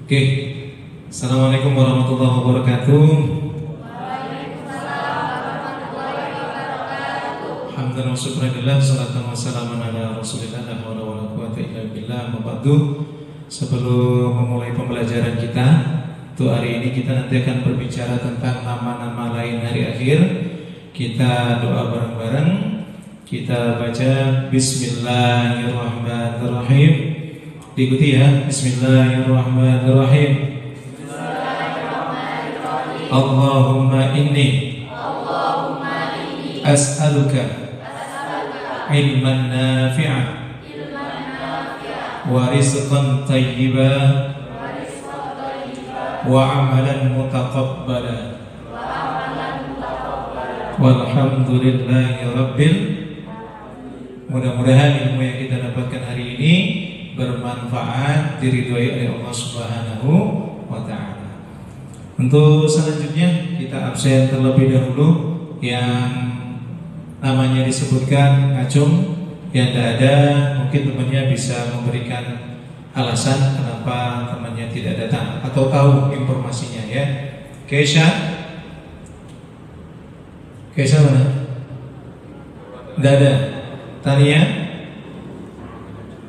Oke, Assalamualaikum warahmatullahi wabarakatuh. Alhamdulillah wa syukurillah, salatu wassalamu ala rasulillah, la hawla wa la quwwata illa billah. Sebelum memulai pembelajaran kita untuk hari ini, kita nanti akan berbicara tentang nama-nama lain hari akhir. Kita doa bareng-bareng. Kita baca Bismillahirrahmanirrahim. Diikuti ya. Bismillahirrahmanirrahim. Allahumma inni as'aluka ilman nafi'an wa rizqan tayyiban wa amalan mutaqabbala walhamdulillahi rabbil. Mudah-mudahan ilmu yang kita dapatkan hari ini bermanfaat, diridhoi oleh Allah Subhanahu wa ta'ala. Untuk selanjutnya kita absen terlebih dahulu. Yang namanya disebutkan ngacung, yang tidak ada, mungkin temannya bisa memberikan alasan kenapa temannya tidak datang atau tahu informasinya ya. Keisha mana? Tidak ada. Tania?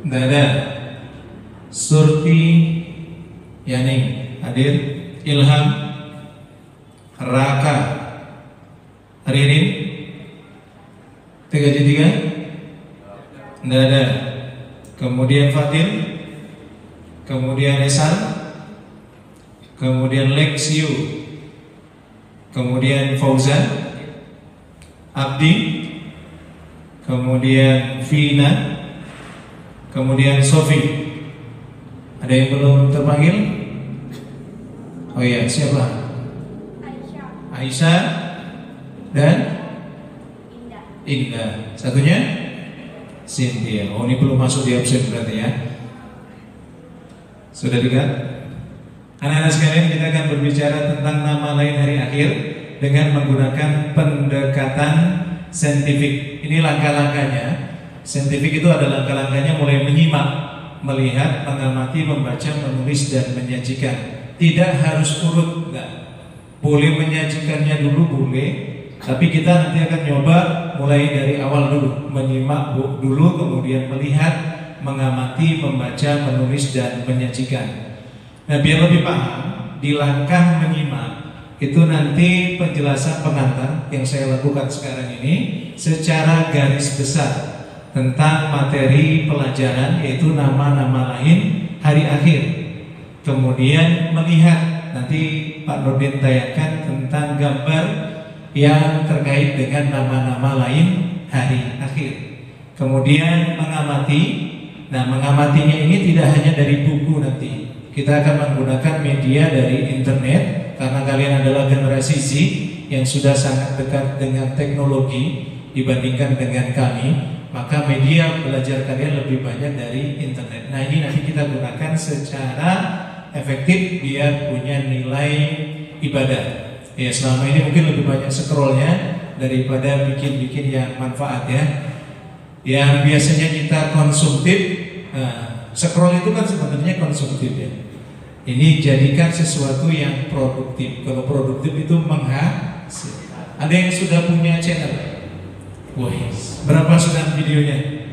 Tidak ada. Surti Yaning hadir. Ilham, Raka, Ririn, 3 tidak ada. Kemudian Fatin, kemudian Esan, kemudian Lexiu, kemudian Fauzan, Abdi, kemudian Vina, kemudian Sofi. Ada yang belum terpanggil? Oh iya, siapa? Aisyah dan Indah. Satunya Cynthia. Oh, ini belum masuk di absen berarti ya. Sudah dekat? Anak-anak sekalian, kita akan berbicara tentang nama lain hari akhir dengan menggunakan pendekatan saintifik. Ini langkah-langkahnya. Saintifik itu adalah langkah-langkahnya mulai menyimak, melihat, mengamati, membaca, menulis, dan menyajikan. Tidak harus urut, enggak. Boleh menyajikannya dulu, boleh. Tapi kita nanti akan nyoba mulai dari awal dulu. Menyimak dulu, kemudian melihat, mengamati, membaca, menulis, dan menyajikan. Nah, biar lebih paham, di langkah menyimak itu nanti penjelasan pengantar yang saya lakukan sekarang ini secara garis besar tentang materi pelajaran, yaitu nama-nama lain hari akhir. Kemudian melihat, nanti Pak Nurdin tayangkan tentang gambar yang terkait dengan nama-nama lain hari akhir. Kemudian mengamati. Nah, mengamatinya ini tidak hanya dari buku nanti. Kita akan menggunakan media dari internet, karena kalian adalah generasi Z yang sudah sangat dekat dengan teknologi dibandingkan dengan kami. Maka media belajar kalian lebih banyak dari internet. Nah, ini nanti kita gunakan secara efektif biar punya nilai ibadah. Ya, selama ini mungkin lebih banyak scrollnya daripada bikin-bikin yang manfaat ya. Yang biasanya kita konsumtif, scroll itu kan sebenarnya konsumtif ya. Ini jadikan sesuatu yang produktif. Kalau produktif itu menghasilkan. Ada yang sudah punya channel? Wah, berapa sudah videonya?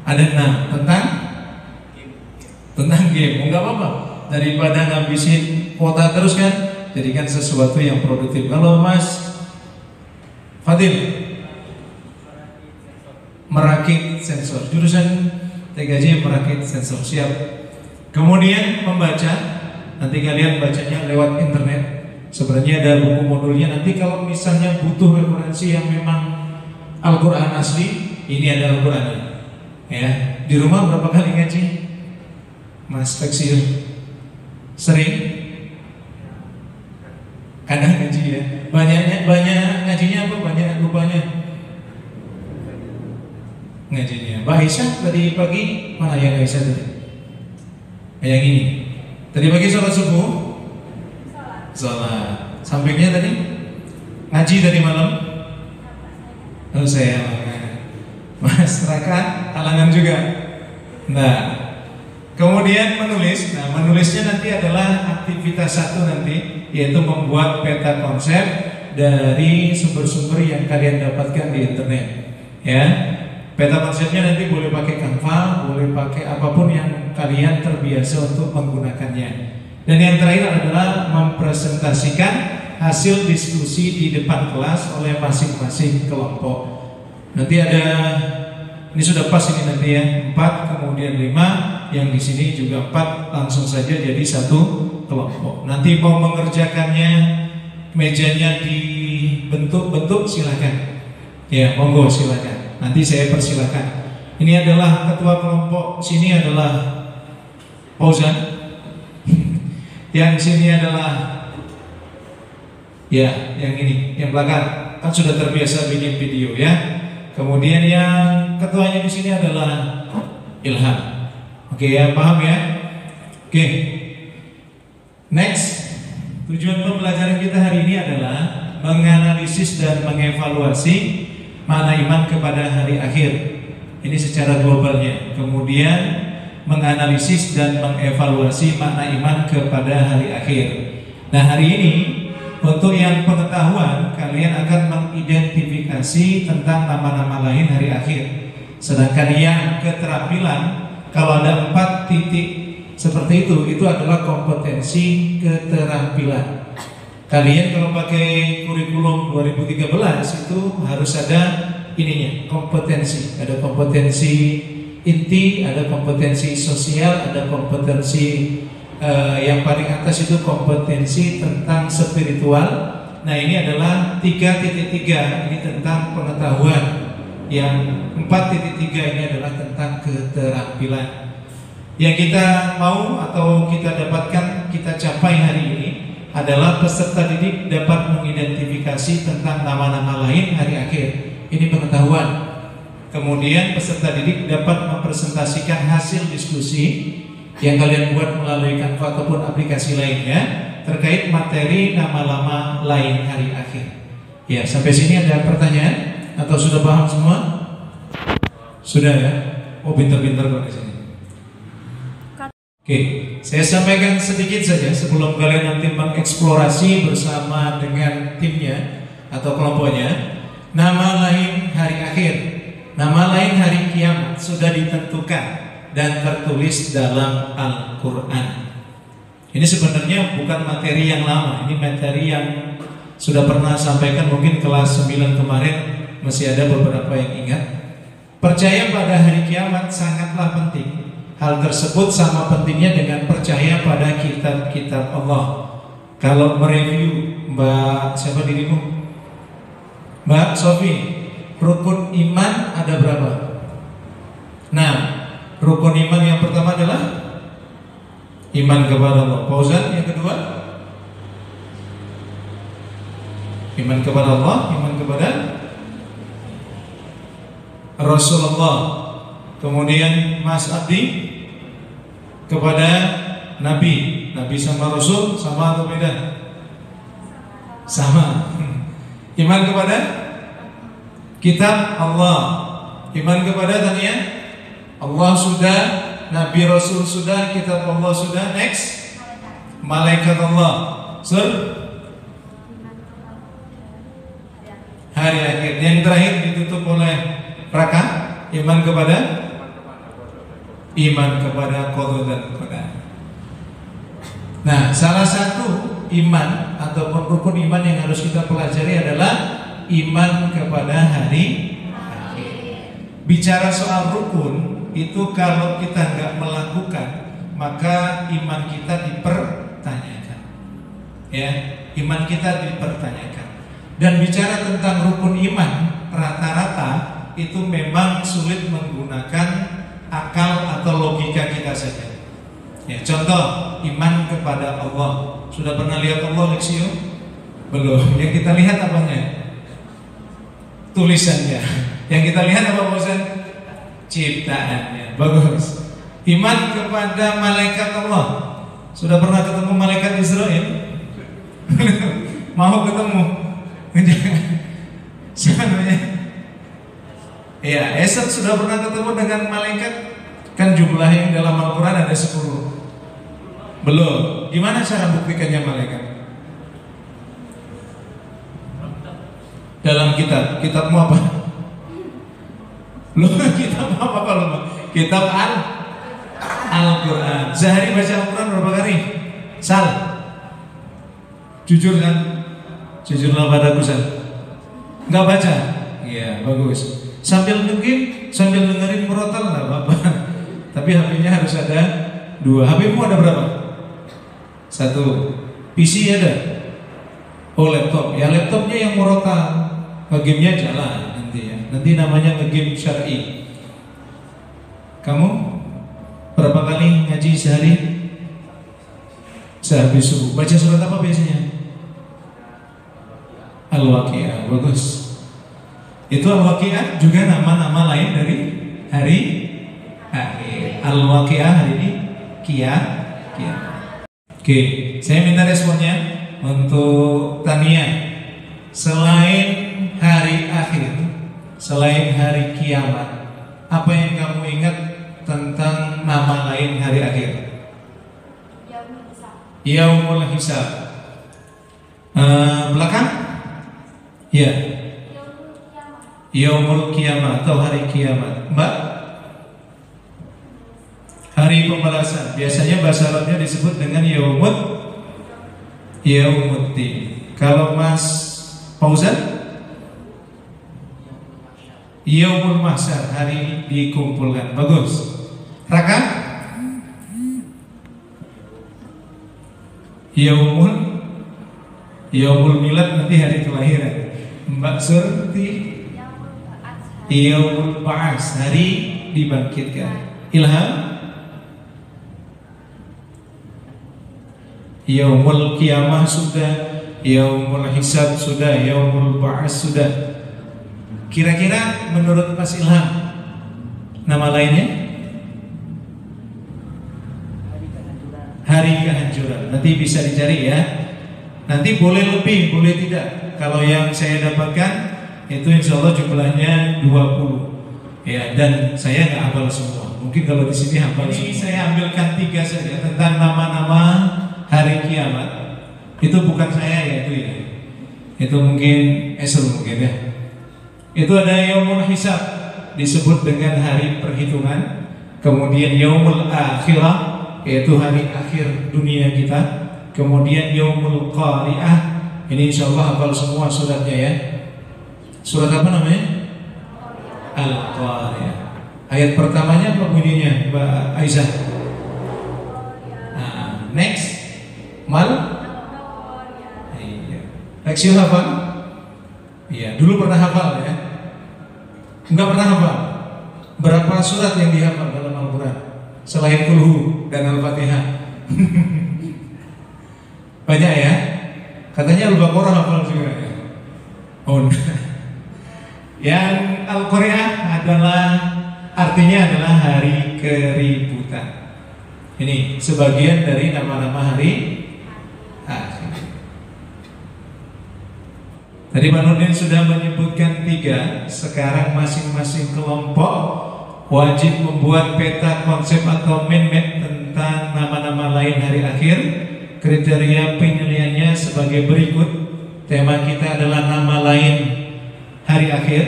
Ada 6 tentang game. Enggak apa-apa. Daripada ngabisin kuota terus kan, jadikan sesuatu yang produktif. Kalau Mas Fadil, merakit sensor, jurusan TKJ merakit sensor, siap. Kemudian membaca, nanti kalian bacanya lewat internet. Sebenarnya ada buku modulnya. Nanti kalau misalnya butuh referensi yang memang Al-Quran asli, ini ada Al-Qurannya. Ya, di rumah berapa kali ngaji? Mas Feksir sering? Kadang ngaji ya. Banyak ngajinya apa? Banyak lupanya? Ngajinya. Mbak Aisyah tadi pagi mana yang Aisyah tadi? Yang ini. Tadi pagi sholat subuh? Sholat. Sampingnya tadi? Ngaji tadi malam? Oh, saya. Mas Raka halangan juga? Nah, Kemudian menulis. Nah, menulisnya nanti adalah aktivitas satu nanti, yaitu membuat peta konsep dari sumber-sumber yang kalian dapatkan di internet. Ya, peta konsepnya nanti boleh pakai Canva, boleh pakai apapun yang kalian terbiasa untuk menggunakannya. Dan yang terakhir adalah mempresentasikan hasil diskusi di depan kelas oleh masing-masing kelompok. Nanti ada, ini sudah pas ini nanti ya, 4 kemudian 5, yang di sini juga 4, langsung saja jadi satu kelompok. Nanti mau mengerjakannya, mejanya dibentuk-bentuk silakan. Ya, monggo silakan. Nanti saya persilakan. Ini adalah ketua kelompok, sini adalah Fauzan. Yang sini adalah ya, yang ini, yang belakang. Kan sudah terbiasa bikin video ya. Kemudian yang ketuanya di sini adalah Ilham. Oke ya, paham ya? Oke. Next, tujuan pembelajaran kita hari ini adalah menganalisis dan mengevaluasi makna iman kepada hari akhir. Ini secara globalnya. Kemudian menganalisis dan mengevaluasi makna iman kepada hari akhir. Nah, hari ini untuk yang pengetahuan, kalian akan mengidentifikasi tentang nama-nama lain hari akhir. Sedangkan yang keterampilan, kalau ada 4 titik seperti itu adalah kompetensi keterampilan. Kalian kalau pakai kurikulum 2013 itu harus ada ininya, kompetensi. Ada kompetensi inti, ada kompetensi sosial, ada kompetensi yang paling atas itu kompetensi tentang spiritual. Nah, ini adalah 3.3, ini tentang pengetahuan. Yang 4.3 ini adalah tentang keterampilan. Yang kita mau atau kita dapatkan, kita capai hari ini adalah peserta didik dapat mengidentifikasi tentang nama-nama lain hari akhir. Ini pengetahuan. Kemudian peserta didik dapat mempresentasikan hasil diskusi yang kalian buat melalui Canva ataupun aplikasi lainnya terkait materi nama-nama lain hari akhir. Ya, sampai sini ada pertanyaan atau sudah paham semua? Sudah ya? Oh, pintar-pintar kok di sini. Oke, saya sampaikan sedikit saja sebelum kalian nanti mengeksplorasi bersama dengan timnya atau kelompoknya. Nama lain hari akhir, nama lain hari kiamat sudah ditentukan dan tertulis dalam Al-Quran. Ini sebenarnya bukan materi yang lama, ini materi yang sudah pernah sampaikan mungkin kelas 9 kemarin, masih ada beberapa yang ingat. Percaya pada hari kiamat sangatlah penting. Hal tersebut sama pentingnya dengan percaya pada kitab-kitab Allah. Kalau mereview, Mbak siapa dirimu? Mbak Sofi, rukun iman ada berapa? Nah, rukun iman yang pertama adalah iman kepada Allah. Fauzan yang kedua, iman kepada Allah, iman kepada Rasulullah. Kemudian Mas Abdi kepada Nabi. Nabi sama Rasul sama atau beda? Sama. Iman kepada kitab Allah. Iman kepada tanya Allah sudah, Nabi Rasul sudah, kitab Allah sudah. Next, malaikat Allah. Sur, hari akhir. Yang terakhir ditutup oleh rakaat. Iman kepada qada dan qadar. Nah, salah satu iman ataupun rukun iman yang harus kita pelajari adalah iman kepada hari akhir. Bicara soal rukun itu kalau kita nggak melakukan maka iman kita dipertanyakan. Ya, iman kita dipertanyakan. Dan bicara tentang rukun iman rata-rata itu memang sulit menggunakan akal atau logika kita saja. Ya, contoh iman kepada Allah. Sudah pernah lihat Allah Lexio? Belum. Yang kita lihat apanya? Tulisannya. Yang kita lihat apa bosan? Ciptaannya. Bagus. Iman kepada malaikat Allah. Sudah pernah ketemu malaikat Israel? Mau ketemu? Siapa namanya? Ya, Esat sudah pernah ketemu dengan malaikat Kan jumlah yang dalam Al-Quran ada 10. Belum. Gimana cara buktikannya malaikat? Dalam kitab. Kitabmu apa? Lu kitab apa kalau kitab Al-Quran. Sehari baca Al-Quran berapa kali? Sal. Jujur kan? Jujurlah padaku Sal. Nggak baca? Iya, bagus. Sambil dengerin murotal nggak apa-apa. Tapi HP-nya harus ada 2. HP-mu ada berapa? 1. PC ada? Oh, laptop. Ya laptopnya yang murotal. Game-nya jalan nanti ya. Nanti namanya nge-game syar'i. Kamu berapa kali ngaji sehari? Sehabis subuh. Baca surat apa biasanya? Al-Waqiah. Bagus. Itu Al-Waqiah juga nama-nama lain dari hari akhir. Al-Waqiah hari ini kiamat. Oke, saya minta responnya untuk Tania. Selain hari akhir, selain hari kiamat, apa yang kamu ingat tentang nama lain hari akhir? Yaumul Hisab. Belakang? Ya. Yaumul Kiamat atau hari kiamat. Mbak? Hari pembalasan. Biasanya bahasa Arabnya disebut dengan Yaumuddin. Kalau Mas Fauzan? Yaumul Mahsyar, hari dikumpulkan. Bagus. Raka? Yaumul Milad, nanti hari kelahiran. Mbak Surti? Yaumul Ba'as, hari dibangkitkan. Ilham? Yaumul Qiyamah sudah, Yaumul Hisab sudah, Yaumul Ba'as sudah. Kira-kira menurut Mas Ilham, nama lainnya? Hari kehancuran. Nanti bisa dicari ya. Nanti boleh lebih, boleh tidak. Kalau yang saya dapatkan itu insya Allah jumlahnya 20. Ya, dan saya nggak hafal semua. Mungkin kalau di sini hafal semua. Saya ambilkan 3 saja tentang nama-nama hari kiamat. Itu bukan saya ya, itu ya. Itu mungkin Esel mungkin ya. Itu ada Yaumul Hisab, disebut dengan hari perhitungan. Kemudian Yaumul Akhirah, yaitu hari akhir dunia kita. Kemudian Yaumul Qari'ah, ini insya Allah hafal semua suratnya ya. Surat apa namanya? Al-Qari'ah. Ayat pertamanya apa bunyinya Mbak Aisyah? Nah, next Iya. Lexio hafal? Iya, dulu pernah hafal ya? Enggak pernah hafal? Berapa surat yang dihafal dalam Al-Quran? Selain Kulhu dan Al-Fatihah. Banyak ya? Katanya Al-Baqarah hafal juga ya? Oh, yang Al-Qari'ah artinya adalah hari keributan. Ini sebagian dari nama-nama hari akhir. Tadi Pak Nurdin sudah menyebutkan 3. Sekarang masing-masing kelompok wajib membuat peta konsep atau mind map tentang nama-nama lain hari akhir. Kriteria penilaiannya sebagai berikut. Tema kita adalah nama lain hari akhir.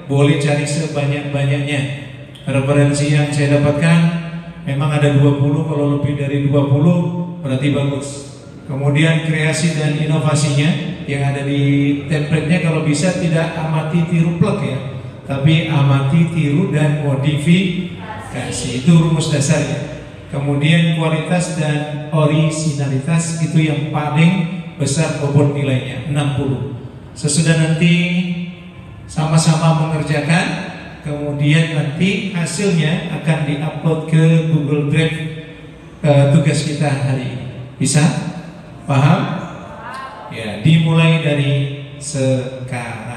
Boleh cari sebanyak-banyaknya. Referensi yang saya dapatkan memang ada 20. Kalau lebih dari 20 berarti bagus. Kemudian kreasi dan inovasinya yang ada di template-nya, kalau bisa tidak amati tiru plek ya, tapi amati tiru dan modifikasi. Itu rumus dasarnya. Kemudian kualitas dan orisinalitas itu yang paling besar bobot nilainya 60. Sesudah nanti sama-sama mengerjakan, kemudian nanti hasilnya akan diupload ke Google Drive tugas kita hari ini. Bisa? Paham? Ya, dimulai dari sekarang.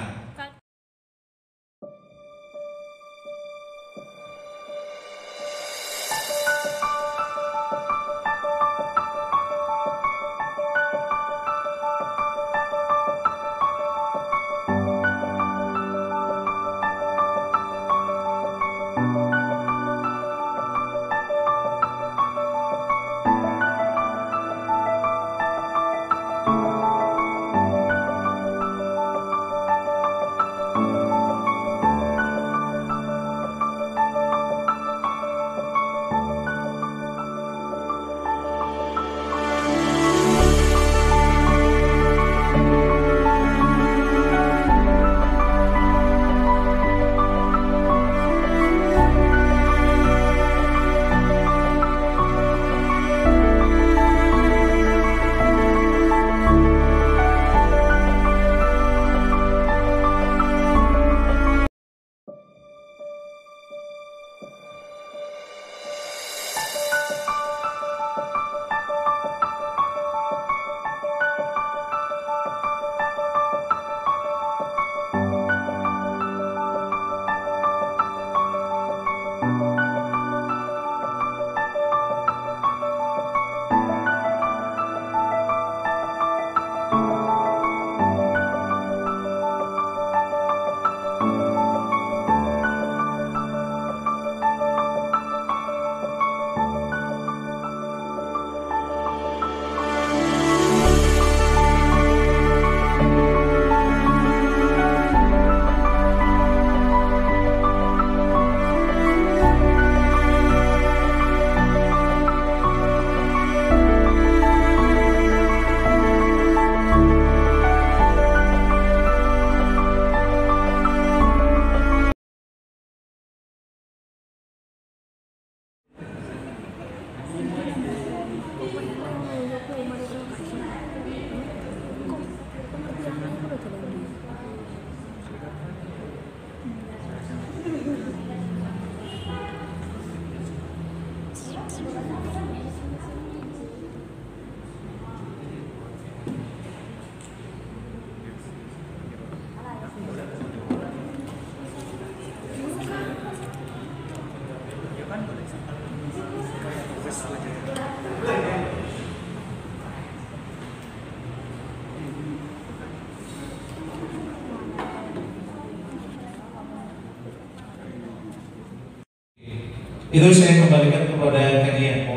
Itu saya kembalikan kepada kalian.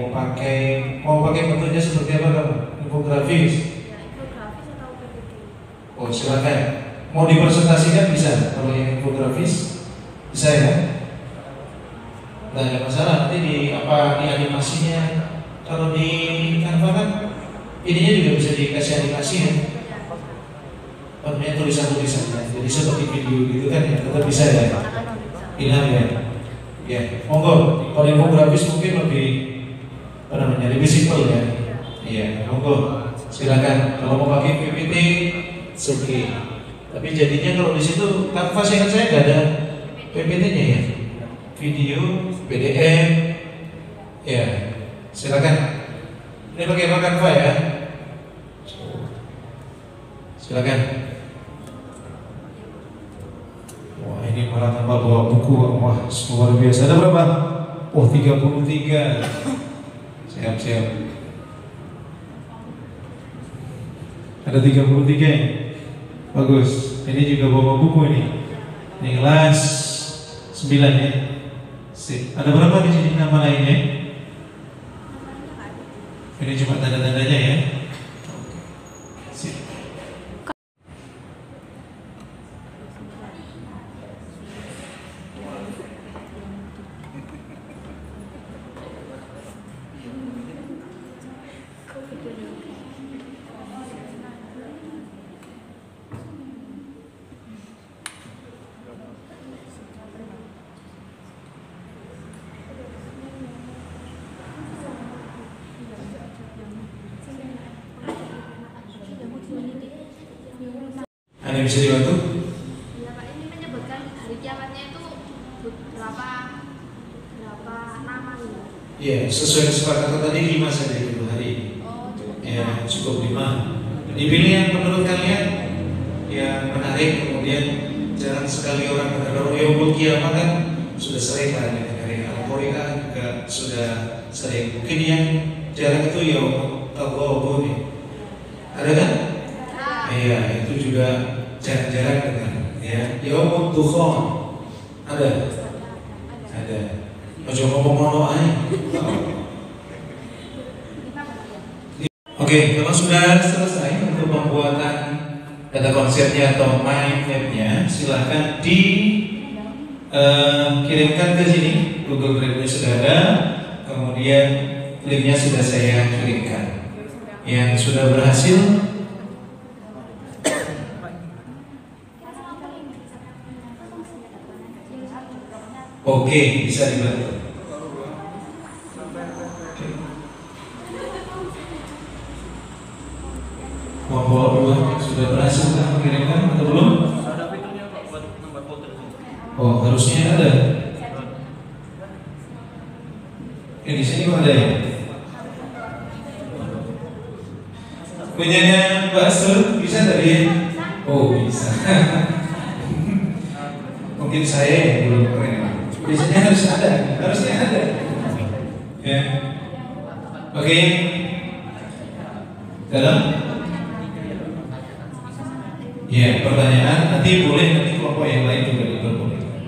Mau pakai bentuknya seperti apa kamu? Infografis? Ya, infografis atau PPT. Oh silakan. Mau dipresentasikan bisa. Kalau yang infografis bisa ya. Tidak ada masalah. Nanti di animasinya. Kalau di Canva kan ininya juga bisa dikasih animasi ya. Namanya tulisan-tulisannya. Jadi seperti video gitu kan ya. Tetap bisa ya. Ilham ya. Ya, monggo. Kalau infografis mungkin lebih simpel ya. Iya, monggo. Silakan. Kalau mau pakai PPT, oke. Tapi jadinya kalau di situ Canva saya nggak ada PPT-nya ya. Video, PDF, ya. Silakan. Ini pakai Canva ya. Silakan. Wah ini malah tambah bawa buku. Wah luar biasa. Ada berapa? Oh 33. Siap. Ada 33 ya? Bagus. Ini juga bawa buku ini. Ini kelas 9 ya. Sip. Ada berapa di sini nama lainnya? Ini cuma tanda-tandanya ya. Sip. Ada yang bisa dibantu? Ya Pak, ini menyebutkan hari kiamatnya itu berapa nama nih? Iya, sesuai kesepakatan tadi 5 saja itu hari ini. Oh, Ya, cukup 5. Dipilih yang menurut kalian yang menarik, kemudian jarang sekali orang mendengar yaumul kiamat kan sudah sering lah dari Al-Qur'an juga sudah sering. Mungkin yang jarang itu yaumul taghabun nih. Ada kan? Iya, itu juga jarang-jarang dengar ya. Yaumul dukhan. Ada. Ojo ngomong-ngomong aja. Oke, kalau sudah selesai untuk pembuatan data konsepnya atau mind map-nya, silahkan kirimkan ke sini. Google Drive-nya sudah ada, kemudian linknya sudah saya kirimkan. Yang sudah berhasil, oke, bisa dibantu. Mohon sudah berhasil kan mengirimkan atau belum? Ada fiturnya Pak buat nambah folder. Oh, harusnya ada. Di sini kok ada ya? Punyanya Mbak Sur bisa tadi? Oh bisa. Mungkin saya yang belum keren. Biasanya harusnya ada. Ya. Oke. Dalam. Ya, pertanyaan nanti kelompok yang lain juga diperbolehkan.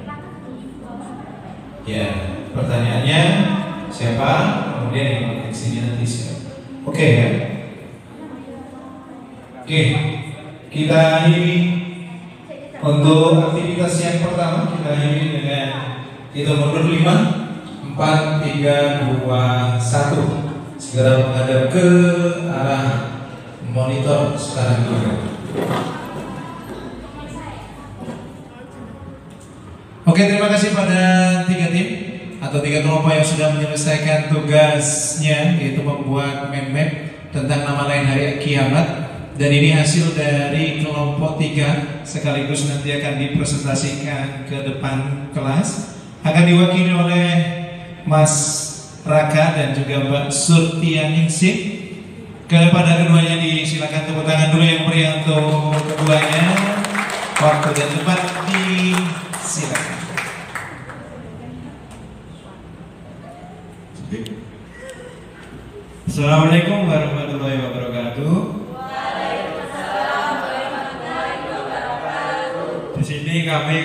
Ya, pertanyaannya siapa, kemudian yang pakai sini nanti siapa. Oke ya. Oke, kita akhiri untuk aktivitas yang pertama. Kita akhiri dengan hitung mundur 5, 4, 3, 2, 1. Segera menghadap ke arah monitor sekarang juga. Oke, terima kasih pada 3 tim atau 3 kelompok yang sudah menyelesaikan tugasnya, yaitu membuat mind map tentang nama lain hari kiamat. Dan ini hasil dari kelompok 3, sekaligus nanti akan dipresentasikan ke depan kelas. Akan diwakili oleh Mas Raka dan juga Mbak Surtianingsih. Kepada keduanya disilakan tepuk tangan dulu yang meriah untuk keduanya. Waktu dan tempat disilakan. Assalamualaikum warahmatullahi wabarakatuh. Di sini kami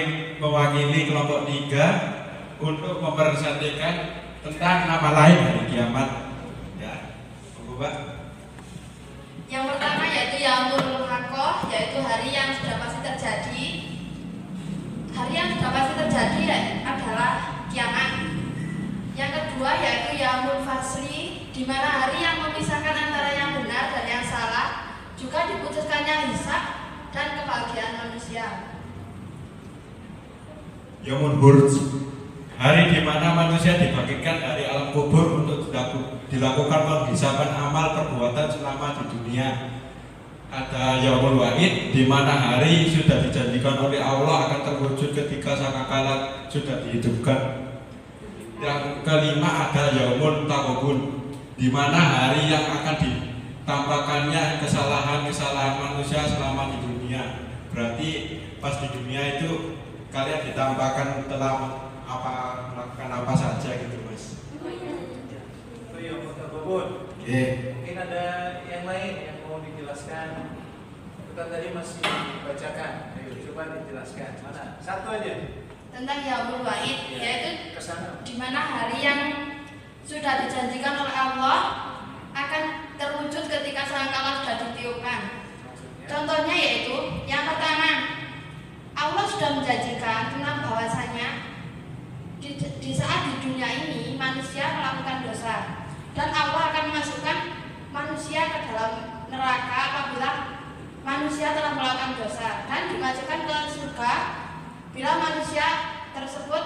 mewakili kelompok 3 untuk mempresentasikan tentang nama lain hari kiamat. Ya, tunggu Pak. Yang pertama yaitu Yaumul Haqqah, yaitu hari yang sudah pasti terjadi. Hari yang sudah pasti terjadi adalah kiamat. Yang kedua yaitu Yaumul Fasli, di mana hari yang memisahkan antara yang benar dan yang salah, juga diputuskannya hisab dan kebahagiaan manusia. Yaumul Hurj, hari di mana manusia dibagikan dari alam kubur untuk dilakukan penghisaban amal perbuatan selama di dunia. Ada Yaumul Wa'id, di mana hari sudah dijanjikan oleh Allah akan terwujud ketika sangkakala sudah dihidupkan. Yang kelima ada Yaumul Taqabun, di mana hari yang akan ditampakkannya kesalahan-kesalahan manusia selama di dunia. Berarti pas di dunia itu kalian ditampakkan telah melakukan apa saja gitu Mas. Itu yang Taqabun. Oke. Mungkin ada yang lain yang mau dijelaskan. Kita tadi masih dibacakan. Ayo coba dijelaskan. Mana? Satu aja. Tentang Yaumul Wa'id, Ya, yaitu kesana. di mana hari yang sudah dijanjikan oleh Allah akan terwujud ketika sangkakala sudah ditiupkan. Maksudnya. Contohnya yaitu yang pertama, Allah sudah menjanjikan tentang bahwasanya di saat di dunia ini manusia melakukan dosa dan Allah akan memasukkan manusia ke dalam neraka apabila manusia telah melakukan dosa dan dimasukkan ke surga bila manusia tersebut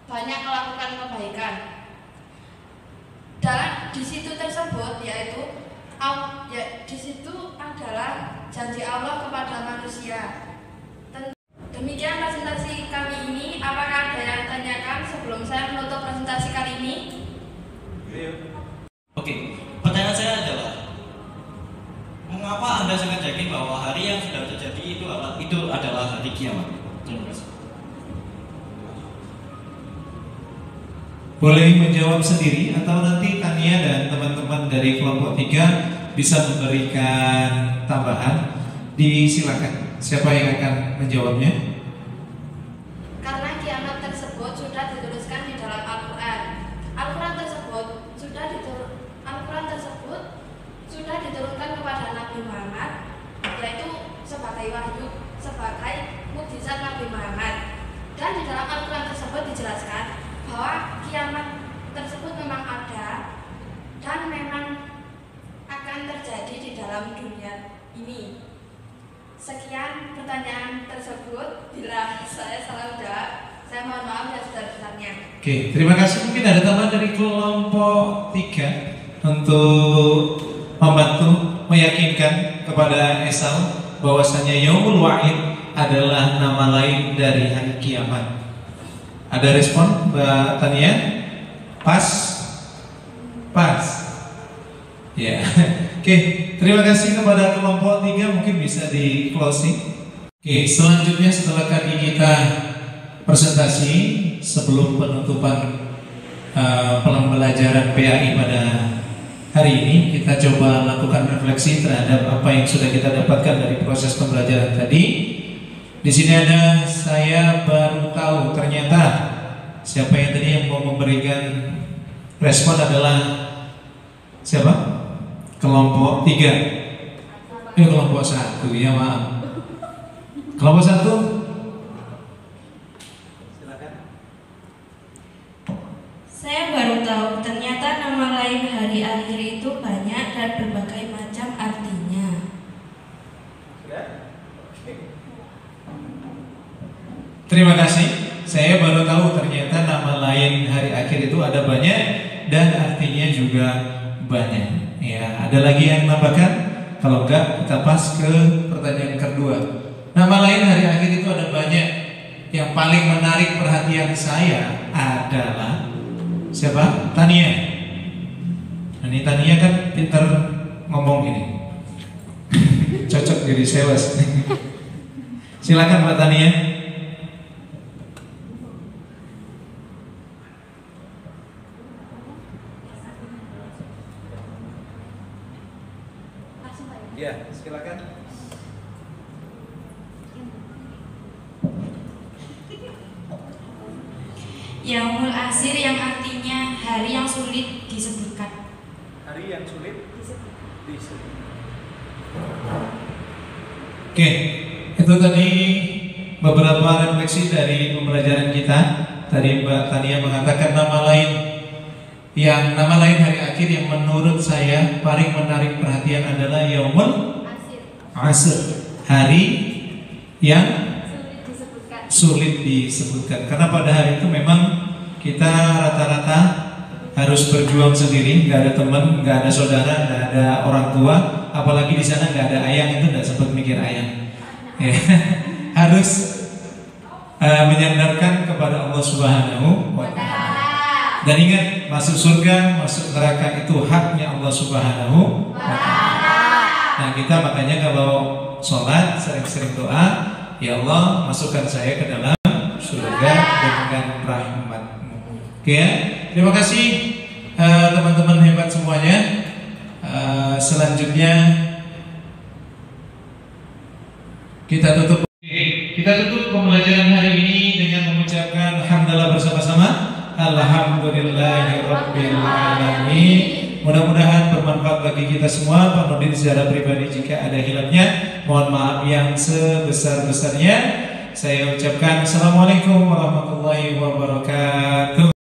banyak melakukan kebaikan. Dan di situ tersebut yaitu di situ adalah janji Allah kepada manusia. Demikian presentasi kami ini. Apakah ada yang tanyakan sebelum saya menutup presentasi kali ini? Oke, pertanyaan saya adalah mengapa Anda sangat yakin bahwa hari yang sudah terjadi itu adalah hari kiamat? Terima kasih. Boleh menjawab sendiri atau nanti Tania dan teman-teman dari kelompok 3 bisa memberikan tambahan. Disilakan. Siapa yang akan menjawabnya? Karena kiamat tersebut sudah dituliskan di dalam Al-Quran. Al-Quran tersebut sudah diturunkan kepada Nabi Muhammad, yaitu sebagai wahyu, sebagai mukjizat Nabi Muhammad. Dan di dalam Al-Quran tersebut dijelaskan bahwa kiamat tersebut memang ada dan memang akan terjadi di dalam dunia ini. Sekian pertanyaan tersebut. Bila saya salah jawab, saya mohon maaf ya sebesar-besarnya. Oke, terima kasih. Mungkin ada tambahan dari kelompok 3 untuk membantu meyakinkan kepada Esal bahwasanya Yaumul Wa'id adalah nama lain dari hari kiamat. Ada respon Mbak Tania? Pas? Pas? Ya. Oke, terima kasih kepada kelompok 3, mungkin bisa di closing. Oke, selanjutnya setelah tadi kita presentasi sebelum penutupan pembelajaran PAI pada hari ini, kita coba lakukan refleksi terhadap apa yang sudah kita dapatkan dari proses pembelajaran tadi. Di sini ada saya baru tahu ternyata siapa yang tadi yang mau memberikan respon adalah siapa? Kelompok 3. Kelompok 1 ya, maaf. Kelompok 1. Silakan. Saya baru tahu ternyata nama lain hari akhir itu banyak dan berbagai macam artinya. Sudah? Oke. Terima kasih. Saya baru tahu ternyata nama lain hari akhir itu ada banyak dan artinya juga banyak. Ya, ada lagi yang menambahkan? Kalau enggak, kita pas ke pertanyaan kedua. Nama lain hari akhir itu ada banyak. Yang paling menarik perhatian saya adalah siapa? Tania. Ini Tania kan pintar ngomong ini. Cocok jadi sales. Silakan Mbak Tania. Ya, silakan. Yaumul Asir yang artinya hari yang sulit disebutkan. Hari yang sulit disebut. Oke, itu tadi beberapa refleksi dari pembelajaran kita. Tadi Mbak Tania mengatakan nama lain hari akhir yang menurut saya paling menarik perhatian adalah Yaumul Asr, hari yang sulit disebutkan. Karena pada hari itu memang kita rata-rata harus berjuang sendiri, nggak ada teman, nggak ada saudara, nggak ada orang tua, apalagi di sana nggak ada ayang, itu nggak sempat mikir ayang. Ya. Harus menyandarkan kepada Allah Subhanahu wa Ta'ala. Dan ingat, masuk surga, masuk neraka itu haknya Allah Subhanahu wa Ta'ala. Nah, kita makanya kalau sholat sering-sering doa, ya Allah, masukkan saya ke dalam surga dengan rahmat-Mu. Oke ya? Terima kasih teman-teman hebat semuanya. Selanjutnya kita tutup pembelajaran hari ini dengan mengucapkan hamdalah bersama-sama. Alhamdulillahirabbil alamin. Mudah-mudahan bermanfaat bagi kita semua. Pak Nurdin secara pribadi jika ada hilangnya, mohon maaf yang sebesar-besarnya. Saya ucapkan Assalamualaikum warahmatullahi wabarakatuh.